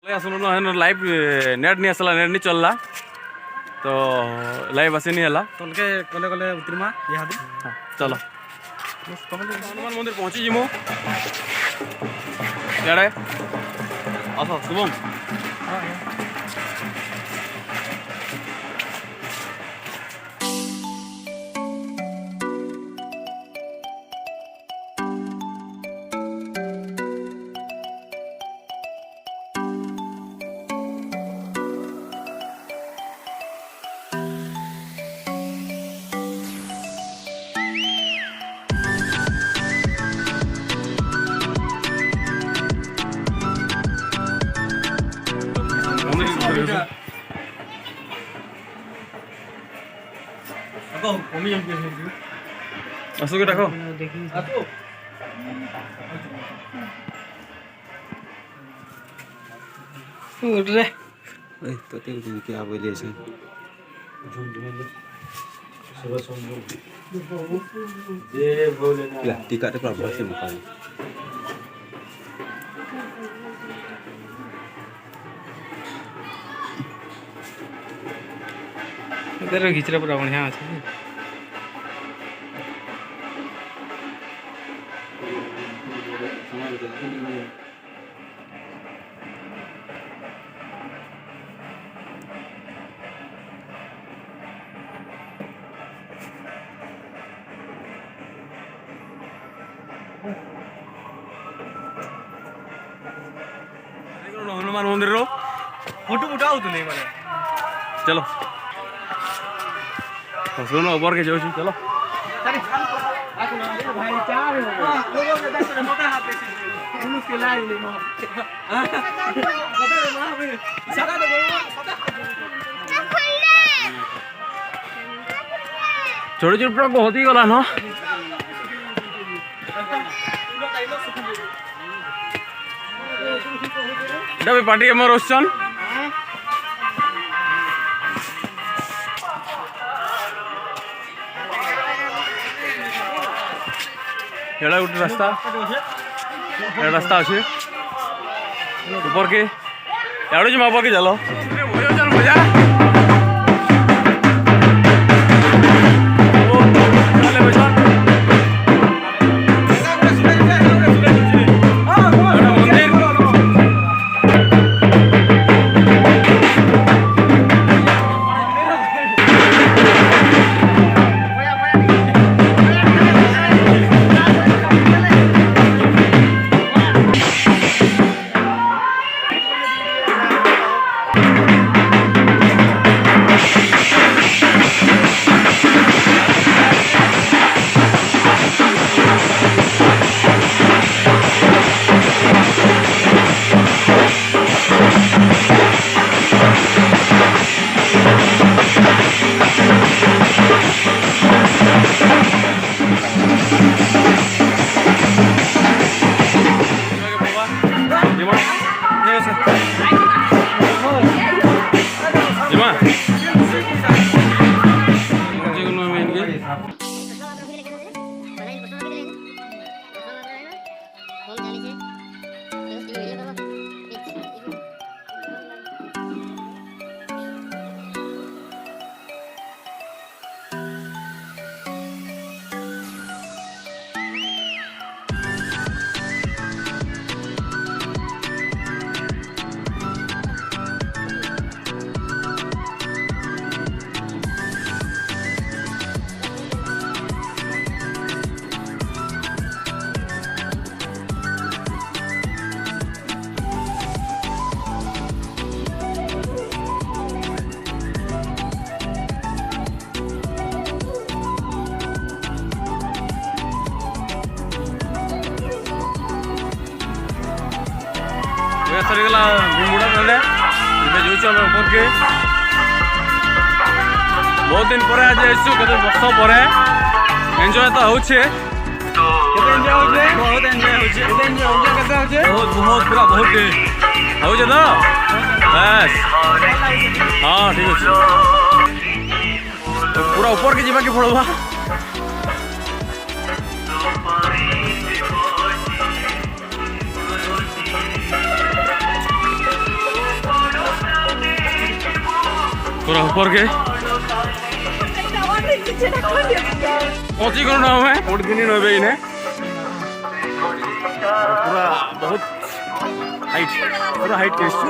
live net नहीं आसला net नहीं चलला तो लाइव आसे नहीं हला तलके कले कले उतरिमा इहादी चलो हनुमान मंदिर पहुंची जिमु याडे आसो शुभम असो के रखो उठ रे ए तो ते क्या बोले से ये बोले ना टिका ते प्रॉब्लम से मुकाई इधर घिचरा पूरा बढ़िया আছে हनुमान मंदिर रो फोटो उठाओ तो नहीं माने चलो सुनो ऊपर के जाओ चलो भाई चार लोगों के दस मोटा हाथ पे मुश्किल है ले मो सादा तो बोलो छोटे छोटे पूरा बहुत ही गला ना এটা পার্টি আমার রোশন এটা গোটে রাস্তা আছে উপর কে এড়ে যে মাপা কে চলো মজা सरीगला भीमुड़ा पहले जो ऊपर के बहुत दिन पर आज आसु कते वर्ष पर एंजॉय तो होछे बहुत एंजॉय होछे बहुत बहुत पूरा बहुत होछे तो बस हाँ ठीक अच्छे तो पूरा ऊपर के जीवा के पड़वा पूरा ऊपर के पहुंची करो ना हमें उठ दिन ही नोबे इन्हें पूरा बहुत हाइट टेस्ट